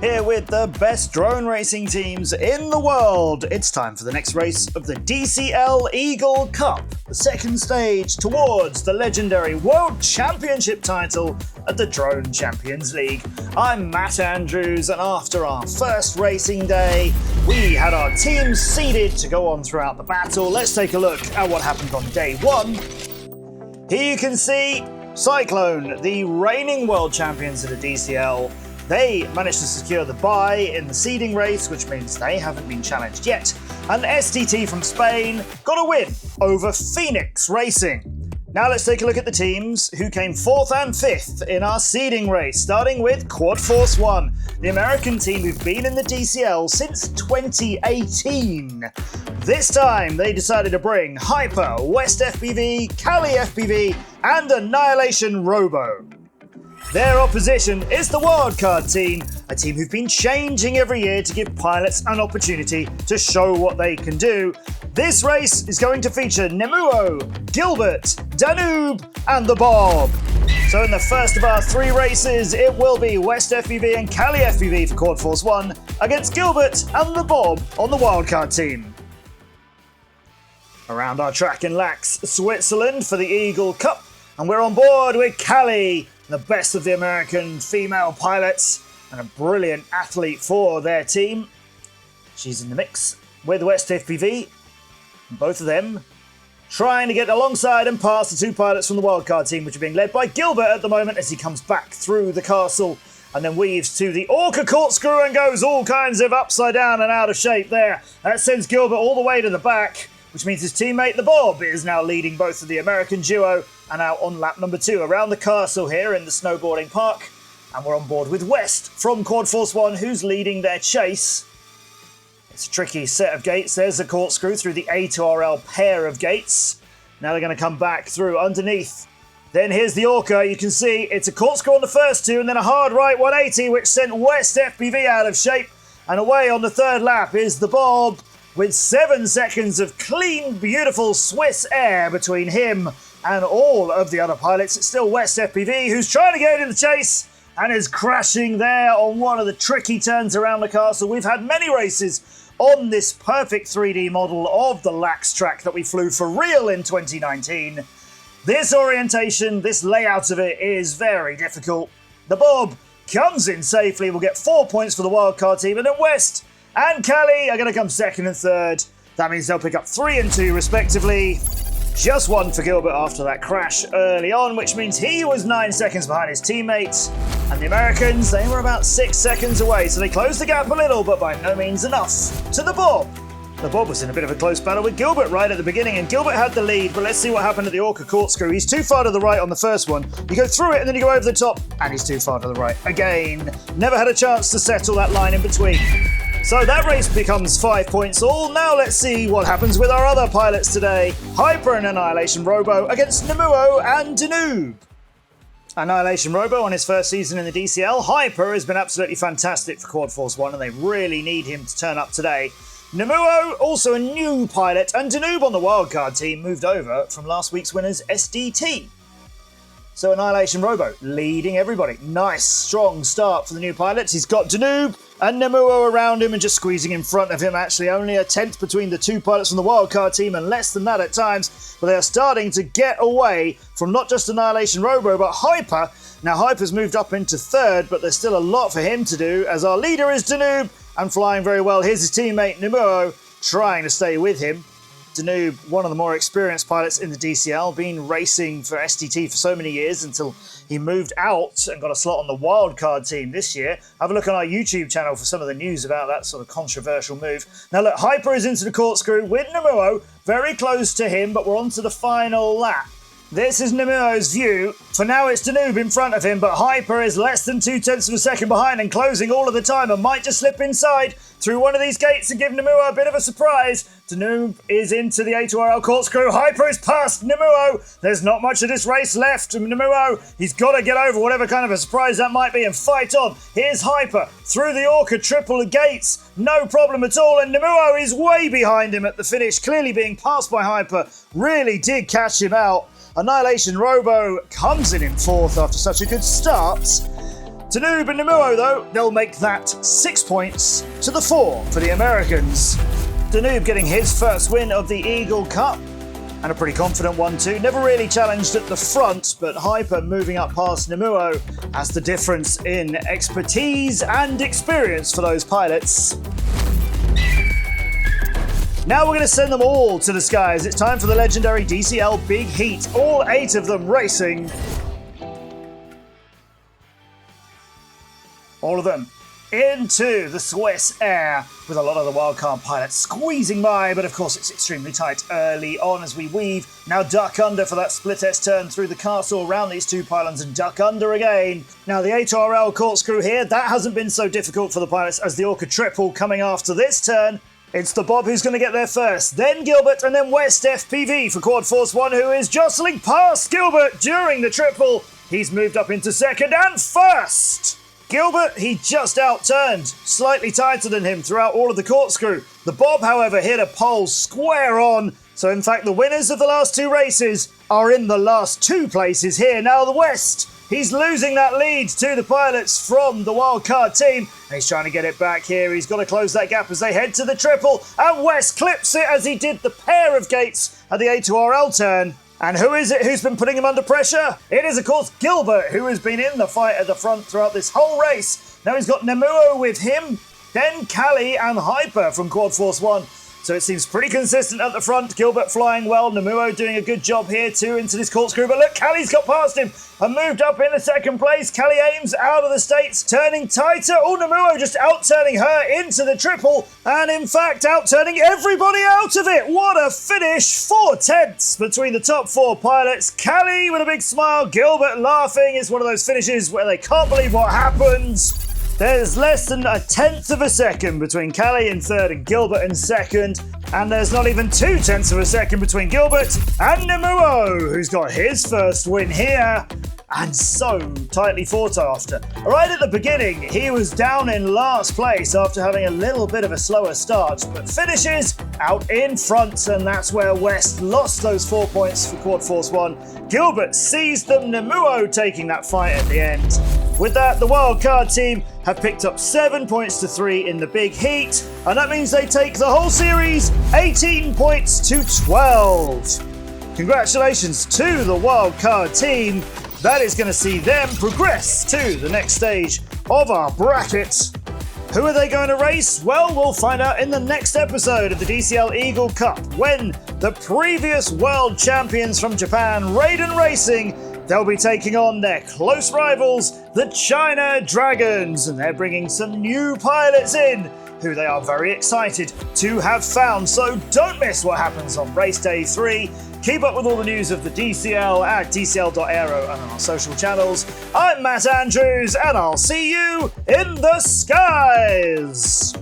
Here with the best drone racing teams in the world. It's time for the next race of the DCL Eagle Cup, the second stage towards the legendary World Championship title at the Drone Champions League. I'm Matt Andrews, and after our first racing day, we had our teams seeded to go on throughout the battle. Let's take a look at what happened on day one. Here you can see Cyclone, the reigning world champions of the DCL. They managed to secure the bye in the seeding race, which means they haven't been challenged yet. And SDT from Spain got a win over Phoenix Racing. Now let's take a look at the teams who came 4th and 5th in our seeding race, starting with Quad Force 1, the American team who've been in the DCL since 2018. This time they decided to bring Hyper, West FPV, Cali FPV, and Annihilation Robo. Their opposition is the Wildcard team, a team who've been changing every year to give pilots an opportunity to show what they can do. This race is going to feature Nemuo, Gilbert, Danube, and the Bob. So in the first of our 3 races, it will be West FPV and Cali FPV for Quad Force 1 against Gilbert and the Bob on the Wildcard team. Around our track in Lax, Switzerland for the Eagle Cup, and we're on board with Cali, the best of the American female pilots and a brilliant athlete for their team. She's in the mix with West FPV. Both of them trying to get alongside and past the 2 pilots from the wildcard team, which are being led by Gilbert at the moment as he comes back through the castle and then weaves to the Orca corkscrew and goes all kinds of upside down and out of shape there. That sends Gilbert all the way to the back, which means his teammate the Bob is now leading both of the American duo and out on lap number 2 around the castle here in the snowboarding park. And we're on board with West from Quad Force 1, who's leading their chase. It's a tricky set of gates. There's a corkscrew through the A to RL pair of gates. Now they're going to come back through underneath. Then here's the Orca. You can see it's a corkscrew on the first 2 and then a hard right 180, which sent West FPV out of shape. And away on the 3rd lap is the Bob, with 7 seconds of clean, beautiful Swiss air between him and all of the other pilots. It's still West FPV who's trying to get into the chase and is crashing there on one of the tricky turns around the castle. We've had many races on this perfect 3D model of the Lax track that we flew for real in 2019. This orientation, this layout of it is very difficult. The Bob comes in safely, will get 4 points for the wildcard team, and then West and Cali are going to come 2nd and 3rd. That means they'll pick up 3 and 2 respectively. Just 1 for Gilbert after that crash early on, which means he was 9 seconds behind his teammates. And the Americans, they were about 6 seconds away, so they closed the gap a little, but by no means enough. To the Bob. The Bob was in a bit of a close battle with Gilbert right at the beginning, and Gilbert had the lead, but let's see what happened at the Orca corkscrew. He's too far to the right on the first one. You go through it and then you go over the top, and he's too far to the right again. Never had a chance to settle that line in between. So that race becomes 5 points all. Now let's see what happens with our other pilots today. Hyper and Annihilation Robo against Nemuo and Danube. Annihilation Robo on his first season in the DCL. Hyper has been absolutely fantastic for Quad Force 1 and they really need him to turn up today. Nemuo, also a new pilot, and Danube on the wildcard team moved over from last week's winners SDT. So Annihilation Robo leading everybody. Nice, strong start for the new pilots. He's got Danube and Nemuo around him and just squeezing in front of him. Actually, only a tenth between the 2 pilots from the wildcard team and less than that at times. But they are starting to get away from not just Annihilation Robo, but Hyper. Now, Hyper's moved up into 3rd, but there's still a lot for him to do as our leader is Danube and flying very well. Here's his teammate Nemuo trying to stay with him. Danube, one of the more experienced pilots in the DCL, been racing for SDT for so many years until he moved out and got a slot on the wildcard team this year. Have a look on our YouTube channel for some of the news about that sort of controversial move. Now look, Hyper is into the corkscrew with Nemuo, very close to him, but we're on to the final lap. This is Nemuo's view. For now, it's Danube in front of him, but Hyper is less than 0.2 of a second behind and closing all of the time and might just slip inside through one of these gates and give Nemuo a bit of a surprise. Danube is into the A2RL corkscrew. Hyper is past Nemuo. There's not much of this race left. Nemuo, he's got to get over whatever kind of a surprise that might be and fight on. Here's Hyper through the Orca triple gates. No problem at all. And Nemuo is way behind him at the finish, clearly being passed by Hyper. Really did catch him out. Annihilation Robo comes in 4th after such a good start. Danube and Nemuo, though, they'll make that 6 points to the 4 for the Americans. Danube getting his first win of the Eagle Cup, and a pretty confident one too. Never really challenged at the front, but Hyper moving up past Nemuo has the difference in expertise and experience for those pilots. Now we're going to send them all to the skies. It's time for the legendary DCL Big Heat, all 8 of them racing. All of them into the Swiss air, with a lot of the wildcard pilots squeezing by, but of course it's extremely tight early on as we weave. Now duck under for that split S turn through the castle around these 2 pylons and duck under again. Now the A2RL corkscrew here, that hasn't been so difficult for the pilots as the Orca triple coming after this turn. It's the Bob who's going to get there first, then Gilbert, and then West FPV for Quad Force 1, who is jostling past Gilbert during the triple. He's moved up into second and first. Gilbert, he just outturned, slightly tighter than him throughout all of the corkscrew. The Bob, however, hit a pole square on. So in fact, the winners of the last 2 races are in the last 2 places here. Now the West, he's losing that lead to the pilots from the wildcard team. And he's trying to get it back here. He's got to close that gap as they head to the triple. And West clips it as he did the pair of gates at the A2RL turn. And who is it who's been putting him under pressure? It is, of course, Gilbert, who has been in the fight at the front throughout this whole race. Now he's got Nemuo with him, then Callie and Hyper from Quad Force 1. So it seems pretty consistent at the front. Gilbert flying well, Nemuo doing a good job here too into this corkscrew. But look, Callie's got past him and moved up into second place. Callie Ames out of the States, turning tighter. Oh, Nemuo just out-turning her into the triple. And in fact, out-turning everybody out of it. What a finish. 4 tenths between the top 4 pilots. Callie with a big smile, Gilbert laughing. It's one of those finishes where they can't believe what happens. There's less than a tenth of a second between Callie in third and Gilbert in second, and there's not even 2 tenths of a second between Gilbert and Nemuo, who's got his first win here, and so tightly fought after. Right at the beginning, he was down in last place after having a little bit of a slower start, but finishes out in front, and that's where West lost those 4 points for Quad Force 1. Gilbert seized them, Nemuo taking that fight at the end. With that, the wildcard team have picked up 7 points to 3 in the Big Heat, and that means they take the whole series 18 points to 12. Congratulations to the wildcard team. That is going to see them progress to the next stage of our bracket. Who are they going to race? Well, we'll find out in the next episode of the DCL Eagle Cup, when the previous world champions from Japan, Raiden Racing, they'll be taking on their close rivals, the China Dragons, and they're bringing some new pilots in who they are very excited to have found. So don't miss what happens on race day 3. Keep up with all the news of the DCL at DCL.aero and on our social channels. I'm Matt Andrews, and I'll see you in the skies!